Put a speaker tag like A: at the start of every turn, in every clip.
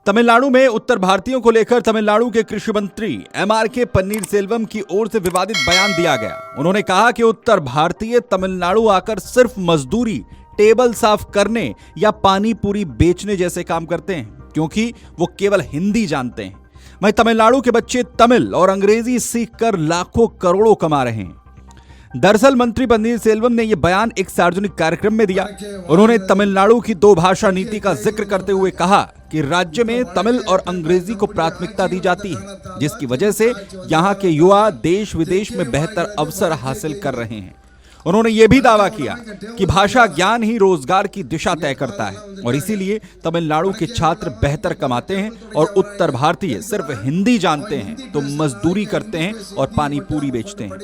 A: तमिलनाडु में उत्तर भारतीयों को लेकर तमिलनाडु के कृषि मंत्री एमआरके पन्नीरसेल्वम की ओर से विवादित बयान दिया गया। उन्होंने कहा कि उत्तर भारतीय तमिलनाडु आकर सिर्फ मजदूरी, टेबल साफ करने या पानी पूरी बेचने जैसे काम करते हैं, क्योंकि वो केवल हिंदी जानते हैं। वहीं तमिलनाडु के बच्चे तमिल और अंग्रेजी सीखकर लाखों करोड़ों कमा रहे हैं। दरअसल मंत्री पन्नीरसेल्वम ने यह बयान एक सार्वजनिक कार्यक्रम में दिया। उन्होंने तमिलनाडु की 2 भाषा नीति का जिक्र करते हुए कहा कि राज्य में तमिल और अंग्रेजी को प्राथमिकता दी जाती है, जिसकी वजह से यहाँ के युवा देश विदेश में बेहतर अवसर हासिल कर रहे हैं। उन्होंने यह भी दावा किया कि भाषा ज्ञान ही रोजगार की दिशा तय करता है और इसीलिए तमिलनाडु के छात्र बेहतर कमाते हैं और उत्तर भारतीय सिर्फ हिंदी जानते हैं तो मजदूरी करते हैं और पानी पूरी बेचते हैं।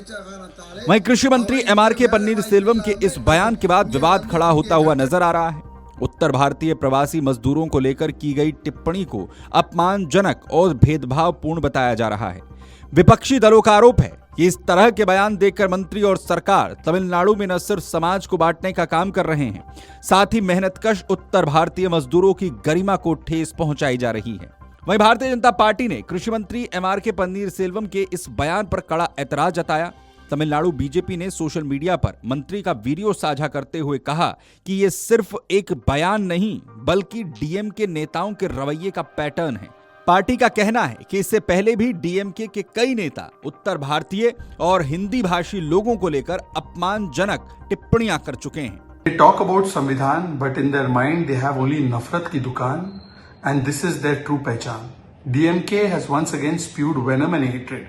A: वहीं कृषि मंत्री एमआरके पन्नीरसेल्वम के इस बयान के बाद विवाद खड़ा होता हुआ नजर आ रहा है। उत्तर भारतीय प्रवासी मजदूरों को लेकर की गई टिप्पणी को अपमानजनक और भेदभावपूर्ण बताया जा रहा है। विपक्षी दलों का आरोप है कि इस तरह के बयान देकर मंत्री और सरकार तमिलनाडु में न सिर्फ समाज को बांटने का काम कर रहे हैं, साथ ही मेहनतकश उत्तर भारतीय मजदूरों की गरिमा को ठेस पहुंचाई जा रही है। वहीं भारतीय जनता पार्टी ने कृषि मंत्री एमआरके पन्नीरसेल्वम के इस बयान पर कड़ा ऐतराज जताया। तमिलनाडु बीजेपी ने सोशल मीडिया पर मंत्री का वीडियो साझा करते हुए कहा कि यह सिर्फ एक बयान नहीं बल्कि डीएमके नेताओं के रवैये का पैटर्न है। पार्टी का कहना है कि इससे पहले भी डीएमके के कई नेता उत्तर भारतीय और हिंदी भाषी लोगों को लेकर अपमानजनक टिप्पणियां कर चुके हैं।
B: They talk about संविधान, but in their mind they have only नफरत की दुकान, and this is their true पहचान. DMK has once again spewed venom and hatred.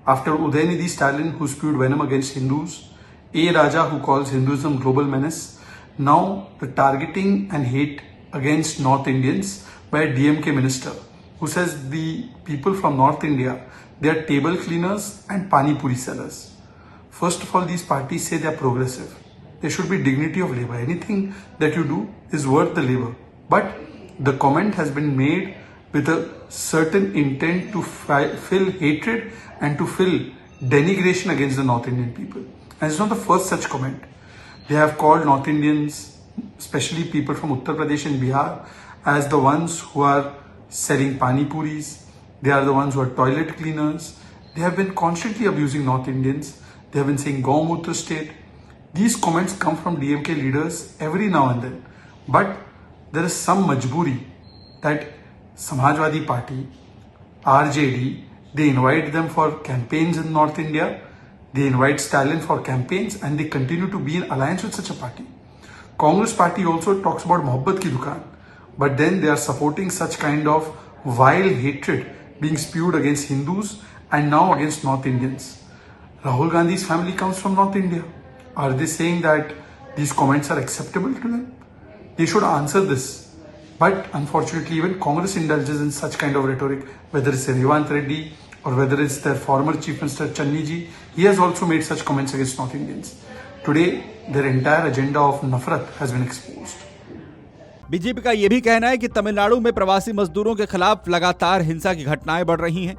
B: After Udayanidhi Stalin, who spewed venom against Hindus, A. Raja, who calls Hinduism global menace, now the targeting and hate against North Indians by a DMK minister, who says the people from North India, they are table cleaners and pani puri sellers. First of all, these parties say they are progressive. There should be dignity of labor. Anything that you do is worth the labor. But the comment has been made with a certain intent to fill hatred and to fill denigration against the North Indian people. And it's not the first such comment. They have called North Indians, especially people from Uttar Pradesh and Bihar, as the ones who are selling pani puris. They are the ones who are toilet cleaners. They have been constantly abusing North Indians. They have been saying Gaumutra state. These comments come from DMK leaders every now and then. But there is some majburi that Samajwadi Party, RJD, they invite them for campaigns in North India. They invite Stalin for campaigns and they continue to be in alliance with such a party. Congress party also talks about Mohabbat ki dukaan. But then they are supporting such kind of vile hatred being spewed against Hindus and now against North Indians. Rahul Gandhi's family comes from North India. Are they saying that these comments are acceptable to them? They should answer this. But unfortunately, even Congress indulges in such kind of rhetoric, whether it's Revant Reddy or whether it's their former Chief Minister Channiji. He has also made such comments against North Indians. Today, their entire agenda of nafrat has been exposed.
A: BJP का यह भी कहना है कि तमिलनाडु में प्रवासी मजदूरों के खिलाफ लगातार हिंसा की घटनाएं बढ़ रही हैं,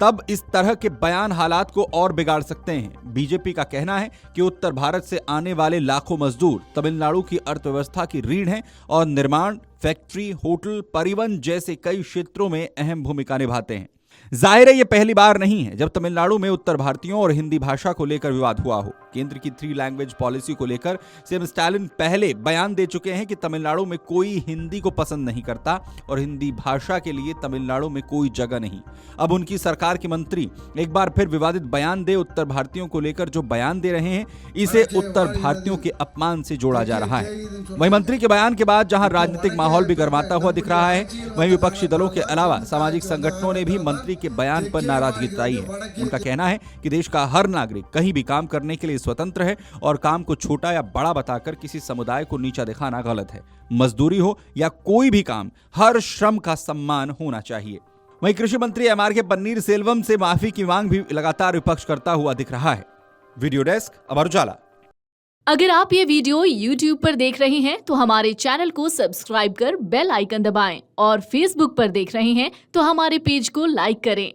A: तब इस तरह के बयान हालात को और बिगाड़ सकते हैं। बीजेपी का कहना है कि उत्तर भारत से आने वाले लाखों मजदूर तमिलनाडु की अर्थव्यवस्था की रीढ़ हैं और निर्माण, फैक्ट्री, होटल, परिवहन जैसे कई क्षेत्रों में अहम भूमिका निभाते हैं। जाहिर है ये पहली बार नहीं है जब तमिलनाडु में उत्तर भारतीयों और हिंदी भाषा को लेकर विवाद हुआ हो। केंद्र की 3 लैंग्वेज पॉलिसी को लेकर सीएम स्टालिन पहले बयान दे चुके हैं कि तमिलनाडु में कोई हिंदी को पसंद नहीं करता और हिंदी भाषा के लिए तमिलनाडु में कोई जगह नहीं। अब उनकी सरकार के मंत्री एक बार फिर विवादित बयान दे उत्तर भारतीयों को लेकर जो बयान दे रहे हैं, इसे उत्तर भारतीयों के अपमान से जोड़ा जा रहा है। वहीं मंत्री के बयान के बाद जहां राजनीतिक माहौल भी गर्माता हुआ दिख रहा है, वहीं विपक्षी दलों के अलावा सामाजिक संगठनों ने भी मंत्री के बयान पर नाराजगी जताई है। उनका कहना है कि देश का हर नागरिक कहीं भी काम करने के लिए स्वतंत्र है और काम को छोटा या बड़ा बताकर किसी समुदाय को नीचा दिखाना गलत है। मजदूरी हो या कोई भी काम, हर श्रम का सम्मान होना चाहिए। वहीं कृषि मंत्री एमआरके पन्नीरसेल्वम से माफी की मांग भी लगातार विपक्ष करता हुआ दिख रहा है। Video desk Amar Ujala.
C: अगर आप ये वीडियो YouTube पर देख रहे हैं तो हमारे चैनल को सब्सक्राइब कर बेल आइकन दबाएं और Facebook पर देख रहे हैं तो हमारे पेज को लाइक करें।